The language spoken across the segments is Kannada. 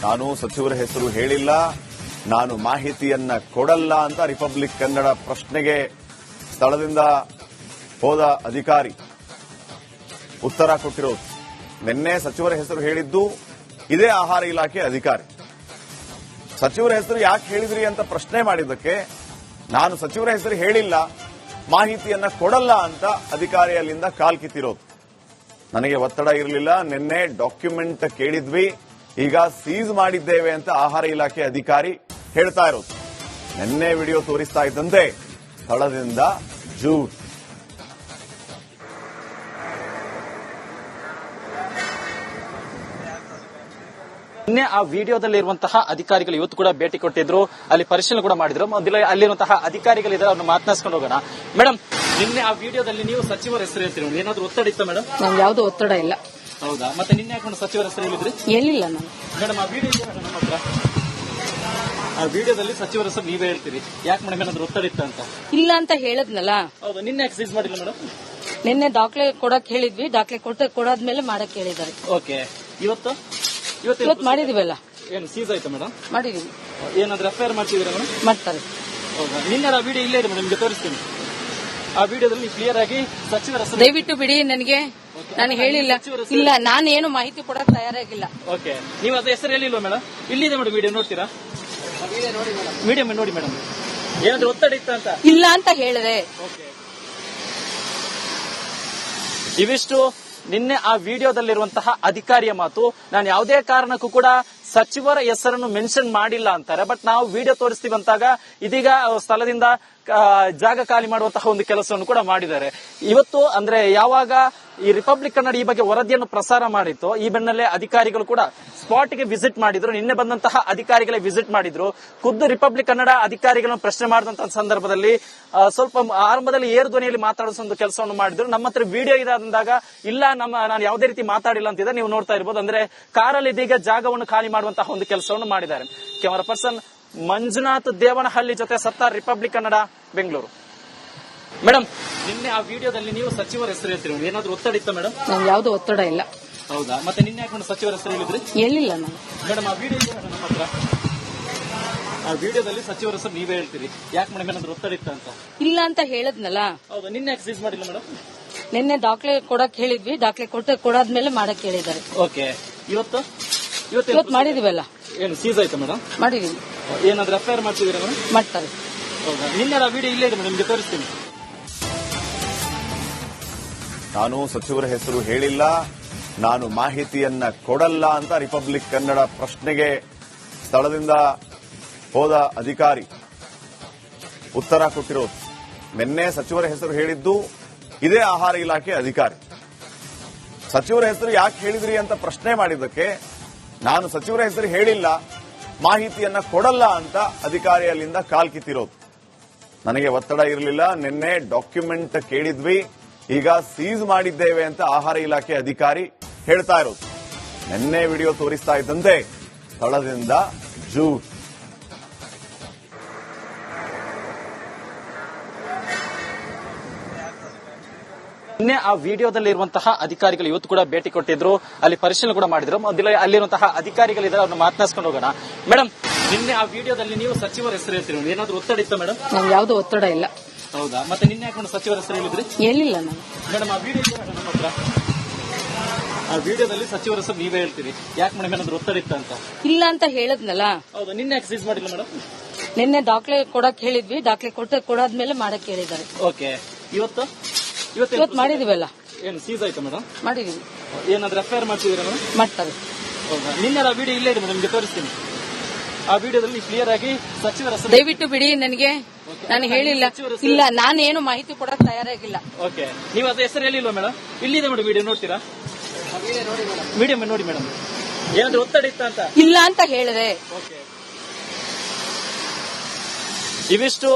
ನಾನು ಸಚಿವರ ಹೆಸರು ಹೇಳಿಲ್ಲ, ನಾನು ಮಾಹಿತಿಯನ್ನ ಕೊಡಲ್ಲ ಅಂತ ರಿಪಬ್ಲಿಕ್ ಕನ್ನಡ ಪ್ರಶ್ನೆಗೆ ಸ್ಥಳದಿಂದ ಹೋದ ಅಧಿಕಾರಿ ಉತ್ತರ ಕೊಟ್ಟಿರೋದು. ನಿನ್ನೆ ಸಚಿವರ ಹೆಸರು ಹೇಳಿದ್ದು ಇದೇ ಆಹಾರ ಇಲಾಖೆ ಅಧಿಕಾರಿ. ಸಚಿವರ ಹೆಸರು ಯಾಕೆ ಹೇಳಿದ್ರಿ ಅಂತ ಪ್ರಶ್ನೆ ಮಾಡಿದ್ದಕ್ಕೆ ನಾನು ಸಚಿವರ ಹೆಸರು ಹೇಳಿಲ್ಲ, ಮಾಹಿತಿಯನ್ನ ಕೊಡಲ್ಲ ಅಂತ ಅಧಿಕಾರಿ ಅಲ್ಲಿಂದ ಕಾಲ್ ಕಿತ್ತಿರೋದು. ನನಗೆ ಒತ್ತಡ ಇರಲಿಲ್ಲ, ನಿನ್ನೆ ಡಾಕ್ಯುಮೆಂಟ್ ಕೇಳಿದ್ವಿ, ಈಗ ಸೀಸ್ ಮಾಡಿದ್ದೇವೆ ಅಂತ ಆಹಾರ ಇಲಾಖೆ ಅಧಿಕಾರಿ ಹೇಳ್ತಾ ಇರೋದು. ನಿನ್ನೆ ವಿಡಿಯೋ ತೋರಿಸ್ತಾ ಇದ್ದಂತೆ ಸ್ಥಳದಿಂದ ಜೂಟ್. ನಿನ್ನೆ ಆ ವಿಡಿಯೋದಲ್ಲಿರುವಂತಹ ಅಧಿಕಾರಿಗಳು ಇವತ್ತು ಕೂಡ ಭೇಟಿ ಕೊಟ್ಟಿದ್ರು, ಅಲ್ಲಿ ಪರಿಶೀಲನೆ ಕೂಡ ಮಾಡಿದ್ರು. ಅಲ್ಲಿರುವಂತಹ ಅಧಿಕಾರಿಗಳಿದ್ದಾರೆ, ಅವ್ರನ್ನ ಮಾತನಾಡಿಸ್ಕೊಂಡು ಹೋಗೋಣ. ಮೇಡಮ್, ನಿನ್ನೆ ಆ ವಿಡಿಯೋದಲ್ಲಿ ನೀವು ಸಚಿವರ ಹೆಸರು ಹೇಳ್ತೀರಿ, ಏನಾದ್ರು ಒತ್ತಡ ಇತ್ತ ಮೇಡಮ್? ನಮ್ಗೆ ಯಾವ್ದು ಒತ್ತಡ ಇಲ್ಲ. ಹೌದಾ? ಮತ್ತೆ ನಿನ್ನೆ ಯಾಕೊಂಡು ಸಚಿವರ ಹೆಸರು ಹೇಳಿದ್ರಿ? ಹೇಳಿಲ್ಲ ನಾನು. ಮೇಡಮ್, ಆ ವಿಡಿಯೋ ನಮ್ಮ ಹತ್ರ, ಆ ವಿಡಿಯೋದಲ್ಲಿ ಸಚಿವರ ಹೆಸರು ನೀವೇ ಹೇಳ್ತೀರಿ, ಯಾಕೆ ಮೇಡಮ್? ಏನಾದ್ರು ಒತ್ತಡ ಇತ್ತ ಅಂತ? ಇಲ್ಲ ಅಂತ ಹೇಳದ್ನಲ್ಲ. ಹೌದಾ? ನಿನ್ನೆ ಯಾಕೆ ಸೀಸ್ ಮಾಡಿಲ್ಲ ಮೇಡಮ್? ನಿನ್ನೆ ದಾಖಲೆ ಕೊಡಕ್ ಹೇಳಿದ್ವಿ, ದಾಖಲೆ ಕೊಡಾದ್ಮೇಲೆ ಮಾಡಕ್ ಹೇಳಿದ್ದಾರೆ. ಓಕೆ. ಇವತ್ತು ಮಾಡಿದೀವಲ್ಲ. ಏನು ಸೀಸ್ ಆಯ್ತಾ ಮೇಡಮ್? ಮಾಡಿದೀವಿ. ಏನಾದ್ರು ಎಫ್ಐಆರ್ ಮಾಡ್ತಿದ್ದೀರಾ ಮೇಡಮ್? ಮಾಡ್ತಾರೆ. ಹೌದಾ? ನಿನ್ನೆ ಆ ವಿಡಿಯೋ ಇಲ್ಲೇ ಇದೆ ಮೇಡಮ್, ನಿಮ್ಗೆ ತೋರಿಸ್ತೀನಿ. ಆ ವಿಡಿಯೋದಲ್ಲಿ ಕ್ಲಿಯರ್ ಆಗಿ ಸಚಿವರ ಹೆಸರು ದಯವಿಟ್ಟು ಬಿಡಿ, ನನಗೆ ನಾನು ಹೇಳಿಲ್ಲ. ಇಲ್ಲ, ನಾನೇನು ಮಾಹಿತಿ ಕೊಡಕ್ ತಯಾರಾಗಿಲ್ಲ. ಓಕೆ. ನೀವು ಅದ ಹೆಸರು ಹೇಳಿಲ್ವಾ ಮೇಡಮ್? ಇಲ್ಲಿದೆ ಮೇಡಮ್ ವಿಡಿಯೋ, ನೋಡ್ತೀರಾ? ವಿಡಿಯೋ ನೋಡಿ ಮೇಡಮ್, ಏನಾದ್ರು ಒತ್ತಡ ಇತ್ತ ಅಂತ? ಇಲ್ಲ ಅಂತ ಹೇಳಿದೆ. ಓಕೆ. ಇವಿಷ್ಟು ನಿನ್ನೆ ಆ ವಿಡಿಯೋದಲ್ಲಿರುವಂತಹ ಅಧಿಕಾರಿಯ ಮಾತು. ನಾನು ಯಾವುದೇ ಕಾರಣಕ್ಕೂ ಕೂಡ ಸಚಿವರ ಹೆಸರನ್ನು ಮೆನ್ಷನ್ ಮಾಡಿಲ್ಲ ಅಂತಾರೆ. ಬಟ್ ನಾವು ವಿಡಿಯೋ ತೋರಿಸ್ತೀವಿ ಅಂತಾಗ ಇದೀಗ ಸ್ಥಳದಿಂದ ಜಾಗ ಖಾಲಿ ಮಾಡುವಂತಹ ಒಂದು ಕೆಲಸವನ್ನು ಕೂಡ ಮಾಡಿದ್ದಾರೆ. ಇವತ್ತು ಅಂದ್ರೆ ಯಾವಾಗ ಈ ರಿಪಬ್ಲಿಕ್ ಕನ್ನಡ ಈ ಬಗ್ಗೆ ವರದಿಯನ್ನು ಪ್ರಸಾರ ಮಾಡಿತ್ತು, ಈ ಬೆನ್ನಲ್ಲೇ ಅಧಿಕಾರಿಗಳು ಕೂಡ ಸ್ಪಾಟ್ಗೆ ವಿಸಿಟ್ ಮಾಡಿದ್ರು. ನಿನ್ನೆ ಬಂದಂತಹ ಅಧಿಕಾರಿಗಳೇ ವಿಸಿಟ್ ಮಾಡಿದ್ರು. ಖುದ್ದು ರಿಪಬ್ಲಿಕ್ ಕನ್ನಡ ಅಧಿಕಾರಿಗಳನ್ನು ಪ್ರಶ್ನೆ ಮಾಡಿದಂತಹ ಸಂದರ್ಭದಲ್ಲಿ ಸ್ವಲ್ಪ ಆರಂಭದಲ್ಲಿ ಏರು ಧ್ವನಿಯಲ್ಲಿ ಮಾತಾಡೋ ಒಂದು ಕೆಲಸವನ್ನು ಮಾಡಿದ್ರು. ನಮ್ಮ ಹತ್ರ ವಿಡಿಯೋ ಇದೆ ಅಂದಾಗ ಇಲ್ಲ, ನಾನು ಯಾವುದೇ ರೀತಿ ಮಾತಾಡಿಲ್ಲ ಅಂತಿದೆ. ನೀವು ನೋಡ್ತಾ ಇರಬಹುದು. ಅಂದ್ರೆ ಕಾರಲ್ಲಿ ಇದೀಗ ಜಾಗವನ್ನು ಖಾಲಿ ಮಾಡುವಂತಹ ಒಂದು ಕೆಲಸವನ್ನು ಮಾಡಿದ್ದಾರೆ. ಕ್ಯಾಮರಾ ಪರ್ಸನ್ ಮಂಜುನಾಥ್ ದೇವನಹಳ್ಳಿ ಜೊತೆ ಸತ್ತಾರ್, ರಿಪಬ್ಲಿಕ್ ಕನ್ನಡ, ಬೆಂಗಳೂರು. ಮೇಡಮ್, ನಿನ್ನೆ ಆ ವಿಡಿಯೋದಲ್ಲಿ ನೀವು ಸಚಿವರ ಹೆಸರು ಹೇಳ್ತೀರಿ, ಏನಾದ್ರು ಒತ್ತಡ ಇತ್ತ ಮೇಡಮ್? ನಮ್ಗೆ ಯಾವ್ದು ಒತ್ತಡ ಇಲ್ಲ. ಹೌದಾ? ಮತ್ತೆ ನಿನ್ನೆ ಯಾಕೊಂಡು ಸಚಿವರ ಹೆಸರು ಹೇಳಿದ್ರಿ? ಹೇಳಿಲ್ಲ ನಾನು. ಮೇಡಮ್, ಆ ವಿಡಿಯೋ ಇದೆ ನಮ್ಮ ಹತ್ರ, ಆ ವಿಡಿಯೋದಲ್ಲಿ ಸಚಿವರ ಹೆಸರು ನೀವೇ ಹೇಳ್ತೀರಿ, ಯಾಕೆ ಮೇಡಮ್? ಏನಾದ್ರು ಒತ್ತಡ ಇತ್ತ ಅಂತ? ಇಲ್ಲ ಅಂತ ಹೇಳದ್ನಲ್ಲ. ಹೌದಾ? ನಿನ್ನೆ ಯಾಕೆ ಸೀಸ್ ಮಾಡಿಲ್ಲ ಮೇಡಮ್? ನಿನ್ನೆ ದಾಖಲೆ ಕೊಡಕ್ ಹೇಳಿದ್ವಿ, ದಾಖಲೆ ಕೊಡಾದ್ಮೇಲೆ ಮಾಡಕ್ ಹೇಳಿದ್ದಾರೆ. ಓಕೆ. ಇವತ್ತು ಮಾಡಿದೀವಲ್ಲ. ಏನು ಸೀಸ್ ಆಯ್ತಾ ಮೇಡಮ್? ಮಾಡಿದೀವಿ. ಏನಾದ್ರು ಎಫ್ಐಆರ್ ಮಾಡ್ತಿದ್ದೀರಾ ಮೇಡಮ್? ಮಾಡ್ತಾರೆ. ಹೌದಾ? ನಿನ್ನೆ ಆ ವಿಡಿಯೋ ಇಲ್ಲೇ ಇದೆ ಮೇಡಮ್, ನಿಮ್ಗೆ ತೋರಿಸ್ತೀನಿ. ನಾನು ಸಚಿವರ ಹೆಸರು ಹೇಳಿಲ್ಲ, ನಾನು ಮಾಹಿತಿಯನ್ನ ಕೊಡಲ್ಲ ಅಂತ ರಿಪಬ್ಲಿಕ್ ಕನ್ನಡ ಪ್ರಶ್ನೆಗೆ ಸ್ಥಳದಿಂದ ಹೋದ ಅಧಿಕಾರಿ ಉತ್ತರ ಕೊಟ್ಟಿರೋದು. ನಿನ್ನೆ ಸಚಿವರ ಹೆಸರು ಹೇಳಿದ್ದು ಇದೇ ಆಹಾರ ಇಲಾಖೆ ಅಧಿಕಾರಿ. ಸಚಿವರ ಹೆಸರು ಯಾಕೆ ಹೇಳಿದ್ರಿ ಅಂತ ಪ್ರಶ್ನೆ ಮಾಡಿದ್ದಕ್ಕೆ ನಾನು ಸಚಿವರ ಹೆಸರು ಹೇಳಿಲ್ಲ, ಮಾಹಿತಿಯನ್ನ ಕೊಡಲ್ಲ ಅಂತ ಅಧಿಕಾರಿ ಅಲ್ಲಿಂದ ಕಾಲ್ ಕಿತ್ತಿರೋದು. ನನಗೆ ಒತ್ತಡ ಇರಲಿಲ್ಲ, ನಿನ್ನೆ ಡಾಕ್ಯುಮೆಂಟ್ ಕೇಳಿದ್ವಿ, ಈಗ ಸೀಸ್ ಮಾಡಿದ್ದೇವೆ ಅಂತ ಆಹಾರ ಇಲಾಖೆ ಅಧಿಕಾರಿ ಹೇಳ್ತಾ ಇರೋದು. ನಿನ್ನೆ ವಿಡಿಯೋ ತೋರಿಸ್ತಾ ಇದ್ದಂತೆ ಸ್ಥಳದಿಂದ ಜೂಟ್. ನಿನ್ನೆ ಆ ವಿಡಿಯೋದಲ್ಲಿರುವಂತಹ ಅಧಿಕಾರಿಗಳು ಇವತ್ತು ಕೂಡ ಭೇಟಿ ಕೊಟ್ಟಿದ್ರು, ಅಲ್ಲಿ ಪರಿಶೀಲನೆ ಕೂಡ ಮಾಡಿದ್ರು. ಅಲ್ಲಿರುವಂತಹ ಅಧಿಕಾರಿಗಳಿದ್ದಾರೆ, ಅವ್ರನ್ನ ಮಾತನಾಡಿಸ್ಕೊಂಡು ಹೋಗೋಣ. ಮೇಡಮ್, ನಿನ್ನೆ ಆ ವಿಡಿಯೋದಲ್ಲಿ ನೀವು ಸಚಿವರ ಹೆಸರು ಹೇಳ್ತೀರಿ, ಏನಾದ್ರು ಒತ್ತಡ ಇತ್ತ ಮೇಡಮ್? ನಮ್ಗೆ ಯಾವ್ದು ಒತ್ತಡ ಇಲ್ಲ. ಹೌದಾ? ಮತ್ತೆ ನಿನ್ನೆ ಯಾಕೊಂಡು ಸಚಿವರ ಹೆಸರು ಹೇಳಿದ್ರಿ? ಹೇಳಿಲ್ಲ ನಾನು. ಮೇಡಮ್, ಆ ವಿಡಿಯೋ ಇದೆ ನಮ್ಮ ಹತ್ರ, ಆ ವಿಡಿಯೋದಲ್ಲಿ ಸಚಿವರ ಹೆಸರು ನೀವೇ ಹೇಳ್ತೀರಿ, ಯಾಕೆ ಮೇಡಮ್? ಏನಾದ್ರು ಒತ್ತಡ ಇತ್ತ ಅಂತ? ಇಲ್ಲ ಅಂತ ಹೇಳದ್ನಲ್ಲ. ಹೌದಾ? ನಿನ್ನೆ ಯಾಕೆ ಸೀಸ್ ಮಾಡಿಲ್ಲ ಮೇಡಮ್? ನಿನ್ನೆ ದಾಖಲೆ ಕೊಡಕ್ ಹೇಳಿದ್ವಿ, ದಾಖಲೆ ಕೊಡಾದ್ಮೇಲೆ ಮಾಡಕ್ ಹೇಳಿದ್ದಾರೆ. ಓಕೆ. ಇವತ್ತು ಮಾಡಿದೀವಲ್ಲ. ಏನು ಸೀಸ್ ಆಯ್ತಾ ಮೇಡಮ್? ಮಾಡಿದೀವಿ. ಏನಾದ್ರು ಎಫ್ಐಆರ್ ಮಾಡ್ತಿದ್ದೀರಾ ಮೇಡಮ್? ಮಾಡ್ತಾರೆ. ಹೌದಾ? ನಿನ್ನೆ ಆ ವಿಡಿಯೋ ಇಲ್ಲೇ ಇದೆ ಮೇಡಮ್, ನಿಮ್ಗೆ ತೋರಿಸ್ತೀನಿ. ಆ ವಿಡಿಯೋದಲ್ಲಿ ಕ್ಲಿಯರ್ ಆಗಿ ಸಚಿವರ ಹೆಸರು ದಯವಿಟ್ಟು ಬಿಡಿ, ನನಗೆ ನಾನು ಹೇಳಿಲ್ಲ. ಇಲ್ಲ, ನಾನೇನು ಮಾಹಿತಿ ಕೊಡಕ್ ತಯಾರಾಗಿಲ್ಲ. ಓಕೆ. ನೀವು ಅದ ಹೆಸರು ಹೇಳಿಲ್ವಾ ಮೇಡಮ್? ಇಲ್ಲಿದೆ ಮೇಡಮ್ ವಿಡಿಯೋ, ನೋಡ್ತೀರಾ? ವಿಡಿಯೋ ನೋಡಿ ಮೇಡಮ್, ಏನಾದ್ರು ಒತ್ತಡ ಇತ್ತ ಅಂತ? ಇಲ್ಲ ಅಂತ ಹೇಳಿದೆ. ಓಕೆ. ಇವಿಷ್ಟು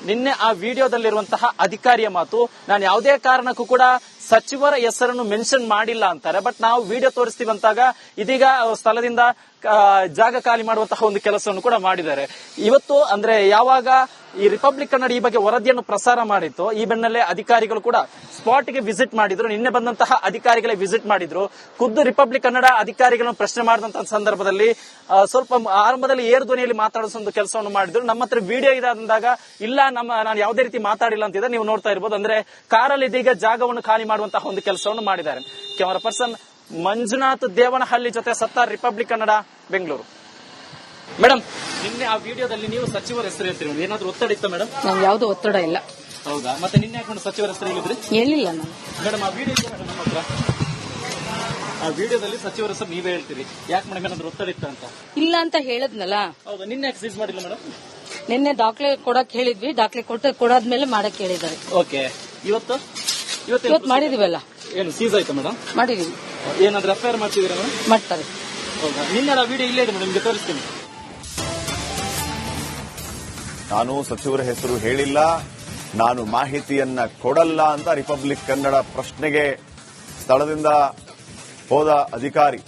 ನಿನ್ನೆ ಆ ವಿಡಿಯೋದಲ್ಲಿರುವಂತಹ ಅಧಿಕಾರಿಯ ಮಾತು. ನಾನು ಯಾವುದೇ ಕಾರಣಕ್ಕೂ ಕೂಡ ಸಚಿವರ ಹೆಸರನ್ನು ಮೆನ್ಷನ್ ಮಾಡಿಲ್ಲ ಅಂತಾರೆ. ಬಟ್ ನಾವು ವಿಡಿಯೋ ತೋರಿಸ್ತೀವಿ ಅಂತಾಗ ಇದೀಗ ಸ್ಥಳದಿಂದ ಜಾಗ ಖಾಲಿ ಮಾಡುವಂತಹ ಒಂದು ಕೆಲಸವನ್ನು ಕೂಡ ಮಾಡಿದ್ದಾರೆ. ಇವತ್ತು ಅಂದ್ರೆ ಯಾವಾಗ ಈ ರಿಪಬ್ಲಿಕ್ ಕನ್ನಡ ಈ ಬಗ್ಗೆ ವರದಿಯನ್ನು ಪ್ರಸಾರ ಮಾಡಿತ್ತು, ಈ ಬೆನ್ನಲ್ಲೇ ಅಧಿಕಾರಿಗಳು ಕೂಡ ಸ್ಪಾಟ್ಗೆ ವಿಸಿಟ್ ಮಾಡಿದ್ರು. ನಿನ್ನೆ ಬಂದಂತಹ ಅಧಿಕಾರಿಗಳೇ ವಿಸಿಟ್ ಮಾಡಿದ್ರು. ಖುದ್ದು ರಿಪಬ್ಲಿಕ್ ಕನ್ನಡ ಅಧಿಕಾರಿಗಳನ್ನು ಪ್ರಶ್ನೆ ಮಾಡಿದಂತಹ ಸಂದರ್ಭದಲ್ಲಿ ಸ್ವಲ್ಪ ಆರಂಭದಲ್ಲಿ ಏರು ಧ್ವನಿಯಲ್ಲಿ ಮಾತಾಡಿಸೋ ಒಂದು ಕೆಲಸವನ್ನು ಮಾಡಿದ್ರು. ನಮ್ಮ ಹತ್ರ ವಿಡಿಯೋ ಇದೆ ಅಂದಾಗ ಇಲ್ಲ ನಾನು ಯಾವುದೇ ರೀತಿ ಮಾತಾಡಿಲ್ಲ ಅಂತಿದೆ. ನೀವು ನೋಡ್ತಾ ಇರಬಹುದು. ಅಂದ್ರೆ ಕಾರಲ್ಲಿ ಇದೀಗ ಜಾಗವನ್ನು ಖಾಲಿ ಮಾಡುವಂತಹ ಒಂದು ಕೆಲಸವನ್ನು ಮಾಡಿದ್ದಾರೆ. ಕ್ಯಾಮರಾ ಪರ್ಸನ್ ಮಂಜುನಾಥ್ ದೇವನಹಳ್ಳಿ ಜೊತೆ ಸತ್ತಾರ್, ರಿಪಬ್ಲಿಕ್ ಕನ್ನಡ, ಬೆಂಗಳೂರು. ಮೇಡಮ್, ನಿನ್ನೆ ಆ ವಿಡಿಯೋದಲ್ಲಿ ನೀವು ಸಚಿವರ ಹೆಸರು ಹೇಳ್ತೀರಿ, ಏನಾದ್ರು ಒತ್ತಡ ಇತ್ತ ಮೇಡಮ್? ನಮ್ಗೆ ಯಾವ್ದು ಒತ್ತಡ ಇಲ್ಲ. ಹೌದಾ? ಮತ್ತೆ ನಿನ್ನೆ ಯಾಕೆ ಸಚಿವರ ಹೆಸರು ಹೇಳಿದ್ರಿ? ಹೇಳಿಲ್ಲ ನಾನು. ಮೇಡಮ್, ಆ ವಿಡಿಯೋ ಇದೆ ಮೇಡಮ್ ನಮ್ಮ ಹತ್ರ. ಆ ವಿಡಿಯೋದಲ್ಲಿ ಸಚಿವರ ಹೆಸರು ನೀವೇ ಹೇಳ್ತೀರಿ. ಯಾಕೆ ಮೇಡಮ್, ಏನಾದ್ರು ಒತ್ತಡ ಇತ್ತ ಅಂತ? ಇಲ್ಲ ಅಂತ ಹೇಳದ್ನಲ್ಲ. ಹೌದಾ? ನಿನ್ನೆ ಯಾಕೆ ಸೀಸ್ ಮಾಡಿಲ್ಲ ಮೇಡಮ್? ನಿನ್ನೆ ದಾಖಲೆ ಕೊಡಕ್ ಹೇಳಿದ್ವಿ, ದಾಖಲೆ ಕೊಡಾದ್ಮೇಲೆ ಮಾಡಕ್ ಹೇಳಿದ್ದಾರೆ. ಓಕೆ. ಇವತ್ತು ಮಾಡಿದೀವಲ್ಲ. ಏನು ಸೀಸ್ ಆಯ್ತಾ ಮೇಡಮ್? ಮಾಡಿದೀವಿ. ಏನಾದ್ರು ಎಫ್ಐಆರ್ ಮಾಡ್ತಿದ್ದೀರಾ ಮೇಡಮ್? ಮಾಡ್ತಾರೆ. ಹೌದಾ? ನಿನ್ನೆ ಆ ವಿಡಿಯೋ ಇಲ್ಲೇ ಇದೆ ಮೇಡಮ್, ನಿಮ್ಗೆ ತೋರಿಸ್ತೀನಿ. ನಾನು ಸಚಿವರ ಹೆಸರು ಹೇಳಿಲ್ಲ, ನಾನು ಮಾಹಿತಿಯನ್ನ ಕೊಡಲ್ಲ ಅಂತ ರಿಪಬ್ಲಿಕ್ ಕನ್ನಡ ಪ್ರಶ್ನೆಗೆ ಸ್ಥಳದಿಂದ ಹೋದ ಅಧಿಕಾರಿ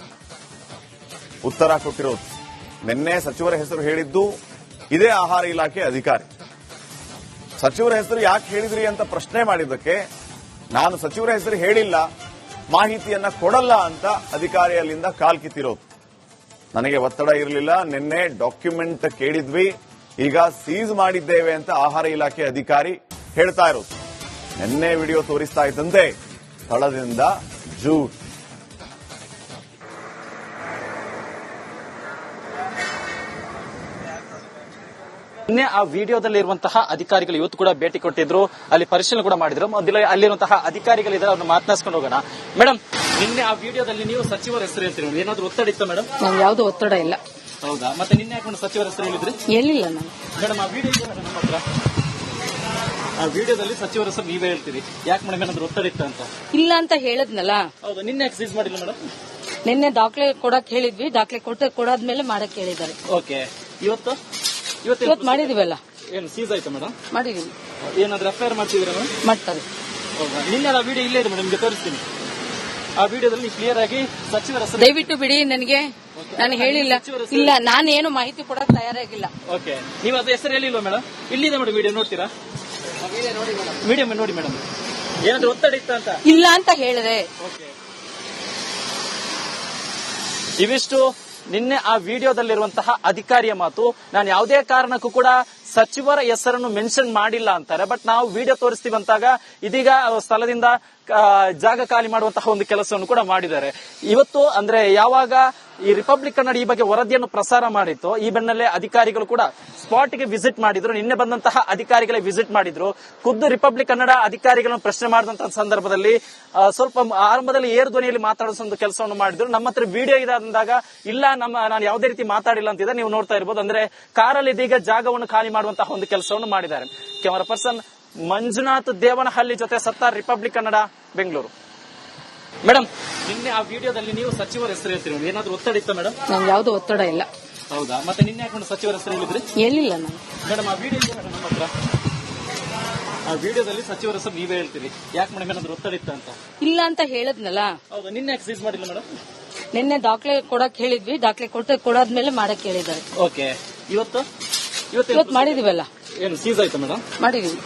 ಉತ್ತರ ಕೊಟ್ಟಿರೋದು. ನಿನ್ನೆ ಸಚಿವರ ಹೆಸರು ಹೇಳಿದ್ದು ಇದೇ ಆಹಾರ ಇಲಾಖೆ ಅಧಿಕಾರಿ. ಸಚಿವರ ಹೆಸರು ಯಾಕೆ ಹೇಳಿದ್ರಿ ಅಂತ ಪ್ರಶ್ನೆ ಮಾಡಿದ್ದಕ್ಕೆ ನಾನು ಸಚಿವರ ಹೆಸರು ಹೇಳಿಲ್ಲ, ಮಾಹಿತಿಯನ್ನ ಕೊಡಲ್ಲ ಅಂತ ಅಧಿಕಾರಿ ಅಲ್ಲಿಂದ ಕಾಲ್ ಕಿತ್ತಿರೋದು. ನನಗೆ ಒತ್ತಡ ಇರಲಿಲ್ಲ, ನಿನ್ನೆ ಡಾಕ್ಯುಮೆಂಟ್ ಕೇಳಿದ್ವಿ, ಈಗ ಸೀಸ್ ಮಾಡಿದ್ದೇವೆ ಅಂತ ಆಹಾರ ಇಲಾಖೆ ಅಧಿಕಾರಿ ಹೇಳ್ತಾ ಇರೋದು. ನಿನ್ನೆ ವಿಡಿಯೋ ತೋರಿಸ್ತಾ ಇದ್ದಂತೆ ಸ್ಥಳದಿಂದ ಜೂಟ್. ನಿನ್ನೆ ಆ ವಿಡಿಯೋದಲ್ಲಿ ಇರುವಂತಹ ಅಧಿಕಾರಿಗಳು ಇವತ್ತು ಕೂಡ ಭೇಟಿ ಕೊಟ್ಟಿದ್ರು, ಅಲ್ಲಿ ಪರಿಶೀಲನೆ ಕೂಡ ಮಾಡಿದ್ರು. ಅಲ್ಲಿರುವಂತಹ ಅಧಿಕಾರಿಗಳಿದ್ದಾರೆ, ಅವ್ರನ್ನ ಮಾತನಾಡಿಸ್ಕೊಂಡು ಹೋಗೋಣ. ಮೇಡಮ್, ನಿನ್ನೆ ಆ ವಿಡಿಯೋದಲ್ಲಿ ನೀವು ಸಚಿವರ ಹೆಸರು ಹೇಳ್ತೀರಿ, ಏನಾದ್ರು ಒತ್ತಡ ಇತ್ತ ಮೇಡಮ್? ನಮ್ಗೆ ಯಾವ್ದು ಒತ್ತಡ ಇಲ್ಲ. ಹೌದಾ? ಮತ್ತೆ ನಿನ್ನೆ ಯಾಕೆ ಸಚಿವರ ಹೆಸರು ಹೇಳಿದ್ರಿ? ಹೇಳಿಲ್ಲ ನಾನು. ಮೇಡಮ್, ಆ ವಿಡಿಯೋ ಇದೆ ನಮ್ಮ ಹತ್ರ. ಆ ವಿಡಿಯೋದಲ್ಲಿ ಸಚಿವರ ಹೆಸರು ನೀವೇ ಹೇಳ್ತೀರಿ. ಯಾಕೆ ಮೇಡಮ್, ಏನಾದ್ರು ಒತ್ತಡ ಇತ್ತ ಅಂತ? ಇಲ್ಲ ಅಂತ ಹೇಳದ್ನಲ್ಲ. ಹೌದಾ? ನಿನ್ನೆ ಯಾಕೆ ಸೀಸ್ ಮಾಡಿಲ್ಲ ಮೇಡಮ್? ನಿನ್ನೆ ದಾಖಲೆ ಕೊಡಕ್ ಹೇಳಿದ್ವಿ, ದಾಖಲೆ ಕೊಡಾದ್ಮೇಲೆ ಮಾಡಕ್ ಹೇಳಿದ್ದಾರೆ. ಓಕೆ. ಇವತ್ತು ಮಾಡಿದೀವಲ್ಲ. ಏನು ಸೀಸ್ ಆಯ್ತಾ ಮೇಡಮ್? ಮಾಡಿದೀವಿ. ಏನಾದ್ರು ಎಫ್ಐಆರ್ ಮಾಡ್ತಿದ್ದೀರಾ ಮೇಡಮ್? ಮಾಡ್ತಾರೆ. ಹೌದಾ? ನಿನ್ನೆ ಆ ವಿಡಿಯೋ ಇಲ್ಲೇ ಇದೆ ಮೇಡಮ್, ನಿಮ್ಗೆ ತೋರಿಸ್ತೀನಿ. ಆ ವಿಡಿಯೋದಲ್ಲಿ ಕ್ಲಿಯರ್ ಆಗಿ ಸಚಿವರ ಹೆಸರು ದಯವಿಟ್ಟು ಬಿಡಿ. ನನಗೆ ನಾನು ಹೇಳಿಲ್ಲ. ಇಲ್ಲ, ನಾನೇನು ಮಾಹಿತಿ ಕೊಡಕ್ ತಯಾರಾಗಿಲ್ಲ. ಓಕೆ. ನೀವು ಅದು ಹೆಸರು ಹೇಳಿಲ್ವಾ ಮೇಡಮ್? ಇಲ್ಲಿದೆ ಮೇಡಮ್ ವಿಡಿಯೋ, ನೋಡ್ತೀರಾ? ವಿಡಿಯೋ ನೋಡಿ ಮೇಡಮ್, ಏನಾದ್ರು ಒತ್ತಡ ಇತ್ತ ಅಂತ? ಇಲ್ಲ ಅಂತ ಹೇಳಿದೆ. ಓಕೆ. ಇವಿಷ್ಟು ನಿನ್ನೆ ಆ ವಿಡಿಯೋದಲ್ಲಿರುವಂತಹ ಅಧಿಕಾರಿಯ ಮಾತು. ನಾನು ಯಾವುದೇ ಕಾರಣಕ್ಕೂ ಕೂಡ ಸಚಿವರ ಹೆಸರನ್ನು ಮೆನ್ಷನ್ ಮಾಡಿಲ್ಲ ಅಂತಾರೆ. ಬಟ್ ನಾವು ವಿಡಿಯೋ ತೋರಿಸ್ತೀವಿ ಅಂತಾಗ ಇದೀಗ ಸ್ಥಳದಿಂದ ಜಾಗ ಖಾಲಿ ಮಾಡುವಂತಹ ಒಂದು ಕೆಲಸವನ್ನು ಕೂಡ ಮಾಡಿದ್ದಾರೆ. ಇವತ್ತು ಅಂದ್ರೆ ಯಾವಾಗ ಈ ರಿಪಬ್ಲಿಕ್ ಕನ್ನಡ ಈ ಬಗ್ಗೆ ವರದಿಯನ್ನು ಪ್ರಸಾರ ಮಾಡಿತ್ತು, ಈ ಬೆನ್ನಲ್ಲೇ ಅಧಿಕಾರಿಗಳು ಕೂಡ ಸ್ಪಾಟ್ಗೆ ವಿಸಿಟ್ ಮಾಡಿದ್ರು. ನಿನ್ನೆ ಬಂದಂತಹ ಅಧಿಕಾರಿಗಳೇ ವಿಸಿಟ್ ಮಾಡಿದ್ರು. ಖುದ್ದು ರಿಪಬ್ಲಿಕ್ ಕನ್ನಡ ಅಧಿಕಾರಿಗಳನ್ನು ಪ್ರಶ್ನೆ ಮಾಡಿದಂತಹ ಸಂದರ್ಭದಲ್ಲಿ ಸ್ವಲ್ಪ ಆರಂಭದಲ್ಲಿ ಏರು ಧ್ವನಿಯಲ್ಲಿ ಮಾತಾಡಿಸೋ ಒಂದು ಕೆಲಸವನ್ನು ಮಾಡಿದ್ರು. ನಮ್ಮ ಹತ್ರ ವಿಡಿಯೋ ಇದೆ ಅಂದಾಗ ಇಲ್ಲ ನಾನು ಯಾವುದೇ ರೀತಿ ಮಾತಾಡಿಲ್ಲ ಅಂತಿದೆ. ನೀವು ನೋಡ್ತಾ ಇರಬಹುದು. ಅಂದ್ರೆ ಕಾರಲ್ಲಿ ಇದೀಗ ಜಾಗವನ್ನು ಖಾಲಿ ಮಾಡುವಂತಹ ಒಂದು ಕೆಲಸವನ್ನು ಮಾಡಿದ್ದಾರೆ. ಕ್ಯಾಮರಾ ಪರ್ಸನ್ ಮಂಜುನಾಥ್ ದೇವನಹಳ್ಳಿ ಜೊತೆ ಸತ್ತಾರ್, ರಿಪಬ್ಲಿಕ್ ಕನ್ನಡ, ಬೆಂಗಳೂರು. ಮೇಡಮ್, ನಿನ್ನೆ ಆ ವಿಡಿಯೋದಲ್ಲಿ ನೀವು ಸಚಿವರ ಹೆಸರು ಹೇಳ್ತೀರಿ, ಏನಾದ್ರು ಒತ್ತಡ ಇತ್ತ ಮೇಡಮ್? ನಮ್ಗೆ ಯಾವ್ದು ಒತ್ತಡ ಇಲ್ಲ. ಹೌದಾ? ಮತ್ತೆ ನಿನ್ನೆ ಯಾಕೆ ಸಚಿವರ ಹೆಸರು ಹೇಳಿದ್ರಿ? ಹೇಳಿಲ್ಲ ನಾನು. ಮೇಡಮ್, ಆ ವಿಡಿಯೋ ಇದೆ ನಮ್ಮ ಹತ್ರ. ಆ ವಿಡಿಯೋದಲ್ಲಿ ಸಚಿವರ ಹೆಸರು ನೀವೇ ಹೇಳ್ತೀರಿ. ಯಾಕೆ ಮೇಡಮ್, ಏನಾದ್ರು ಒತ್ತಡ ಇತ್ತ ಅಂತ? ಇಲ್ಲ ಅಂತ ಹೇಳದ್ನಲ್ಲ. ಹೌದಾ? ನಿನ್ನೆ ಯಾಕೆ ಸೀಸ್ ಮಾಡಿಲ್ಲ ಮೇಡಮ್? ನಿನ್ನೆ ದಾಖಲೆ ಕೊಡಕ್ ಹೇಳಿದ್ವಿ, ದಾಖಲೆ ಕೊಡಾದ್ಮೇಲೆ ಮಾಡಕ್ ಹೇಳಿದ್ದಾರೆ. ಓಕೆ. ಇವತ್ತು ಮಾಡಿದೀವಲ್ಲ. ಏನು ಸೀಸ್ ಆಯ್ತಾ ಮೇಡಮ್? ಮಾಡಿದೀವಿ.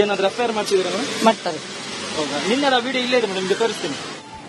ಏನಾದ್ರು ಎಫ್ಐಆರ್ ಮಾಡ್ತಿದ್ದೀರಾ ಮೇಡಮ್? ಮಾಡ್ತಾರೆ. ಹೌದಾ? ನಿನ್ನೆ ಆ ವಿಡಿಯೋ ಇಲ್ಲೇ ಇದೆ ಮೇಡಮ್, ನಿಮ್ಗೆ ತೋರಿಸ್ತೀನಿ.